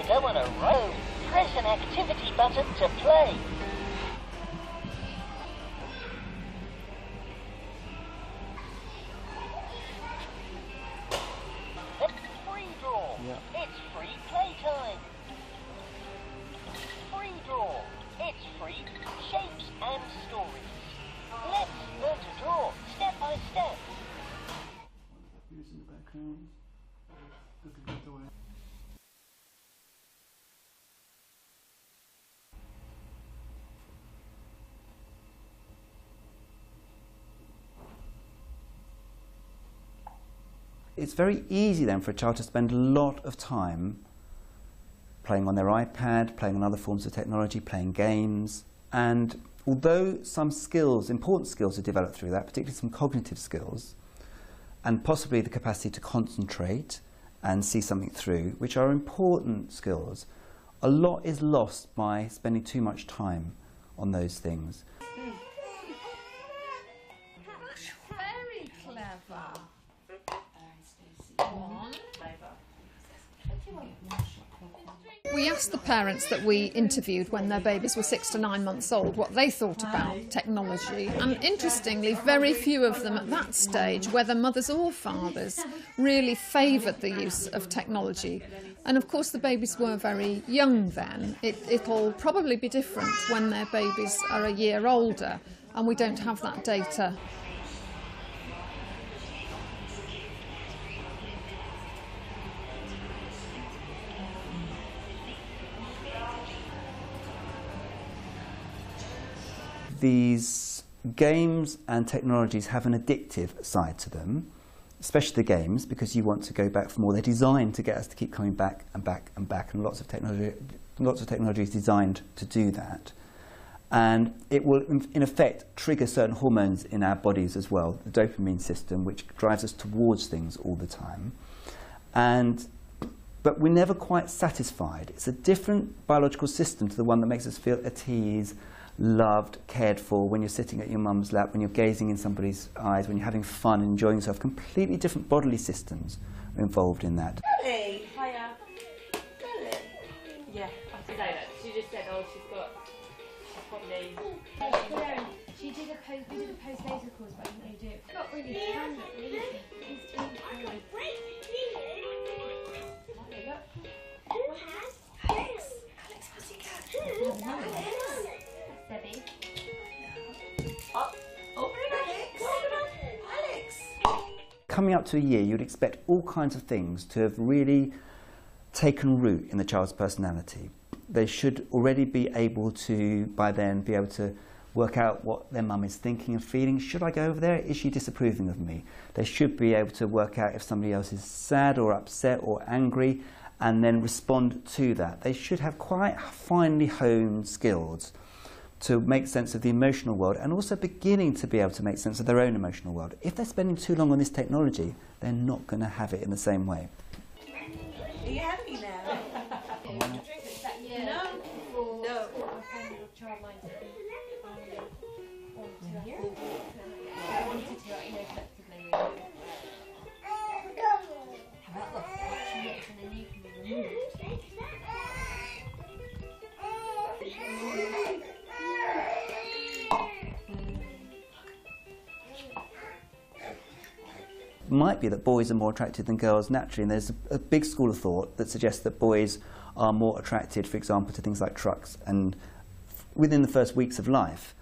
to go on a road, press an activity button to play. Free draw. Yeah. It's free playtime. Free draw. It's free shapes and stories. Let's learn to draw step by step. Using the background. Looking at the way. It's very easy then for a child to spend a lot of time playing on their iPad, playing on other forms of technology, playing games. And although some skills, important skills, are developed through that, particularly some cognitive skills, and possibly the capacity to concentrate and see something through, which are important skills, a lot is lost by spending too much time on those things. Very clever. We asked the parents that we interviewed when their babies were 6 to 9 months old what they thought about technology, and interestingly very few of them at that stage, whether mothers or fathers, really favoured the use of technology. And of course the babies were very young then. It'll probably be different when their babies are a year older, and we don't have that data. These games and technologies have an addictive side to them, especially the games, because you want to go back for more. They're designed to get us to keep coming back and back and back, and lots of technology is designed to do that. And it will, in effect, trigger certain hormones in our bodies as well, the dopamine system, which drives us towards things all the time. But we're never quite satisfied. It's a different biological system to the one that makes us feel at ease, loved, cared for, when you're sitting at your mum's lap, when you're gazing in somebody's eyes, when you're having fun and enjoying yourself. Completely different bodily systems are involved in that. Hey, hiya. Really? Yeah, I can say that. She just said, oh, she's got probably... She did we did a post-nasal course, but I didn't really do it. Not really fun, really. Alex, pussycat. Debbie. Alex! Coming up to a year, you'd expect all kinds of things to have really taken root in the child's personality. They should already be able to, by then, be able to work out what their mum is thinking and feeling. Should I go over there? Is she disapproving of me? They should be able to work out if somebody else is sad or upset or angry, and then respond to that. They should have quite finely honed skills to make sense of the emotional world, and also beginning to be able to make sense of their own emotional world. If they're spending too long on this technology, they're not going to have it in the same way. Are you happy now? Might be that boys are more attracted than girls naturally, and there's a big school of thought that suggests that boys are more attracted, for example, to things like trucks, and within the first weeks of life,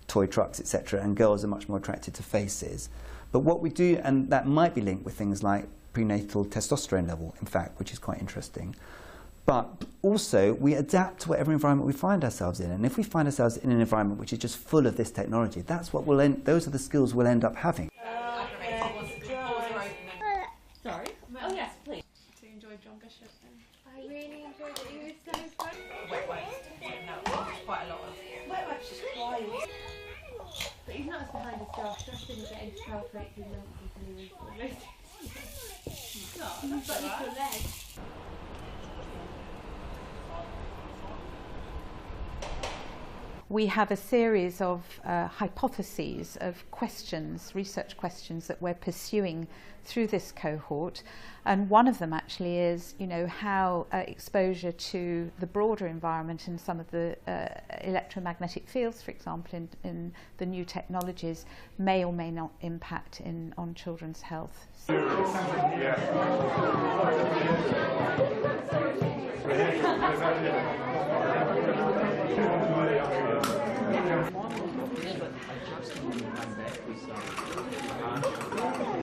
toy trucks, etc., and girls are much more attracted to faces. But what we do, and that might be linked with things like prenatal testosterone level, in fact, which is quite interesting. But also, we adapt to whatever environment we find ourselves in, and if we find ourselves in an environment which is just full of this technology, that's what we'll those are the skills we'll end up having. Sorry? Oh yes, please. Do you enjoy John Bishop then? I really enjoyed it. He was so fun. Wet wipes. No, quite a lot of. Wet wipes is crying. But he's not as behind the stuff. Josh didn't get into trouble for 18 months until he was arrested. He's got little legs. we have a series of hypotheses, of questions, research questions that we're pursuing through this cohort. And one of them actually is, you know, how exposure to the broader environment and some of the electromagnetic fields, for example, in the new technologies, may or may not impact on children's health.